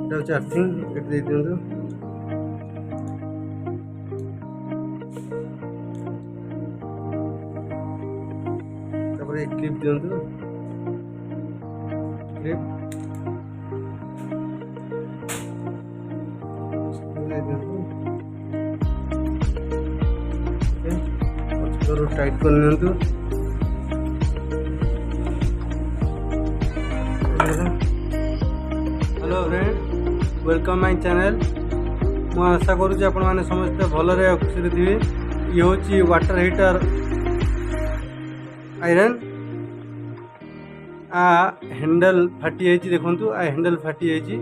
এটা হচ্ছে আর্থিং, এটা দিয়ে দিন্তু। তারপরে এই ক্লিপ দিন্তু, ক্লিপ দিয়ে দিন্তু। ওকে, পଛରୁ টাଇଟ୍ କରି ନିଅନ୍ତୁ। Hello friend, welcome my channel. मु आशा करूँ आपण मैंने समस्ते भलरे खुशी थे। ये हूँ वाटर हीटर आयरन। आ हैंडल फाटी जाइए, देखु आ हैंडल फाटी जाइए।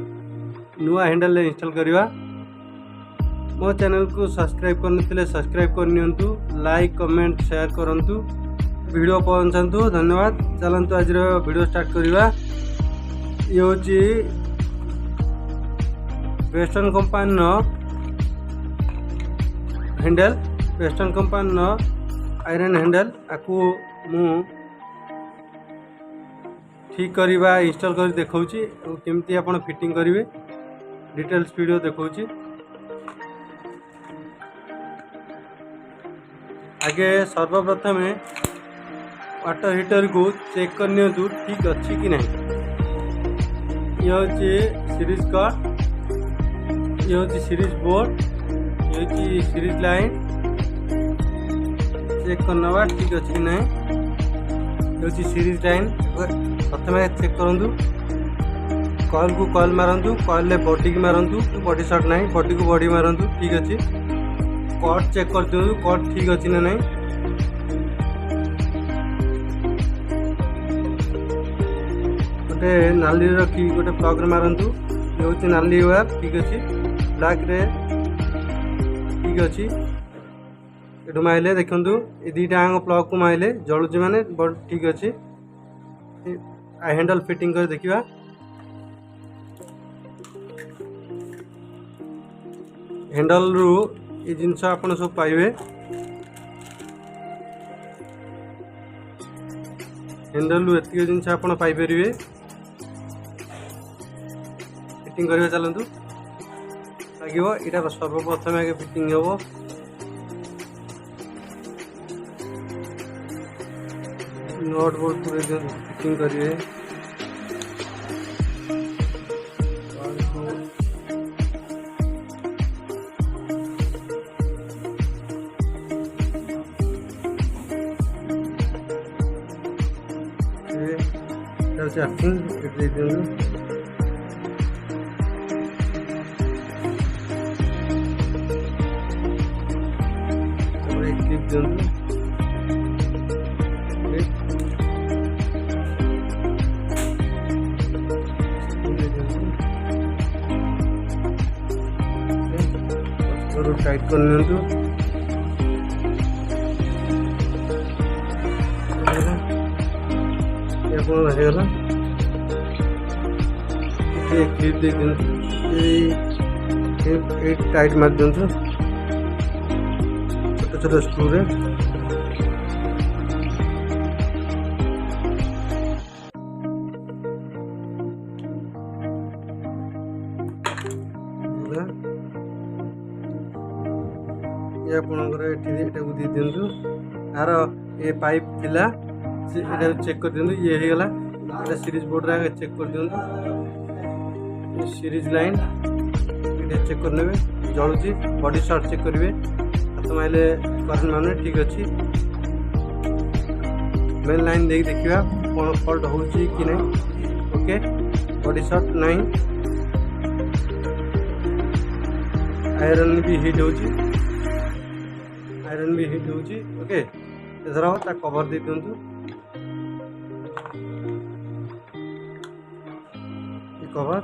नुआ हैंडल इंस्टॉल करवा। मो चैनल को सब्सक्राइब करते सब्सक्राइब करनी, लाइक कमेंट शेयर करूँ, वीडियो पहुँचातु। धन्यवाद। चलतु आज वीडियो स्टार्ट करवा। ये हूँ western company handle, western company iron handle. आपको मु ठीक करवा इंस्टॉल कर देखौची केमती आपण फिटिंग करेंगे। डिटेल्स वीडियो देखौची। आगे सर्वप्रथम वाटर हीटर को चेक करनी ठीक अच्छी कि नहीं। ये हूँ सीरीज कार्ड, ये हूँ सीरीज बोर्ड, ये हूँ सीरीज लाइन। चेक करना ठीक अच्छे कि नहीं। ये हूँ सीरीज लाइन। प्रथम चेक करूँ, कॉल को कॉल मारतु, कॉल बॉडी की मारतु, बॉडी शॉर्ट नहीं, बॉडी को बॉडी मारतु। ठीक अच्छे। कट चेक कर दिखाँ, कट ठीक अच्छी ना नहीं। गोटे नाली रखी गोटे प्लग रे मारतु। ये हूँ नाली वायर, ठीक अच्छे। ब्लैक रे ठीक अच्छी। ये माइले देखु ये दुईटा आंग प्लग को माइले जलुची माने ठीक अच्छे। हैंडल फिटिंग कर देखिए। हैंडल रु ये जिनस आप सब पाइबे। हैंडल रु एतिक जिनस आप पाइपर फिटिंग करवा। चलतु लगे यहाँ सर्वप्रथम आगे फिटिंग हम। नट बोल्ट पूरे फिटिंग करेंगे। आर्थिंग दे दिखाँ। क्लिप दिखाँ, टाइट कर नियंतु। होगा क्लिप दे दिखाँ, टाइट मार दिखाँ छोट छोट स्क्रू रे। ये आपणकर ये दे दिखाँ। यार ये पाइप थिला चेक कर दिखाँ। ये हो गला। ये सीरीज बोर्ड रे चेक कर दिखाँ। सीरीज लाइन ये चेक करने जलुची। बॉडी शॉर्ट चेक करेंगे। हाथ माइले करंट माने ठीक अच्छी। मेन लाइन देख देखा कौन फल्ट हो कि नहीं। ओके, बॉडी शॉर्ट नहीं। आयरन भी हिट हो, आयरन भी हिट हो। ओके, एथर कवर दे दिखाँ। कवर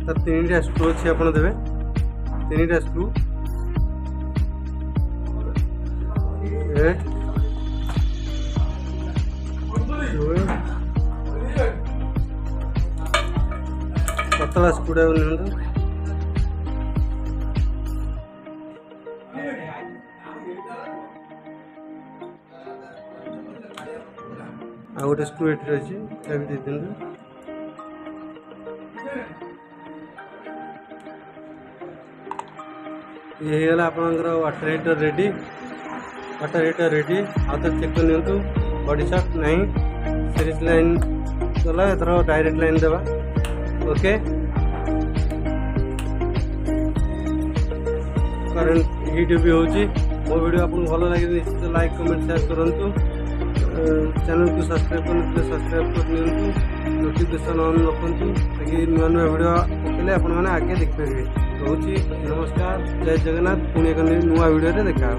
तार 3टा स्क्रू अच्छी आप देवे। 3टा स्क्रू 8 पतला स्क्रू नि। आ गोटे स्क्रू ये रही है, दे दिखाँ। ये हो गला आपनकर water heater ready. Water heater ready आउ तो चेक कर बॉडी शॉट नहीं सीरीज लाइन गला एथर डायरेक्ट लाइन देवा। ओके करंट हीट भी होची। मो वीडियो आपको भल लगे निश्चित लाइक कमेंट शेयर करूँ। चैनल को सब्सक्राइब करते सब्सक्राइब कर नोटिफिकेशन ऑन रखु ताकि नुआ नुआ वीडियो पकड़े आपने आगे देखिपारे। रोची नमस्कार, जय जगन्नाथ। पुणी एक नुआ वीडियो देखा।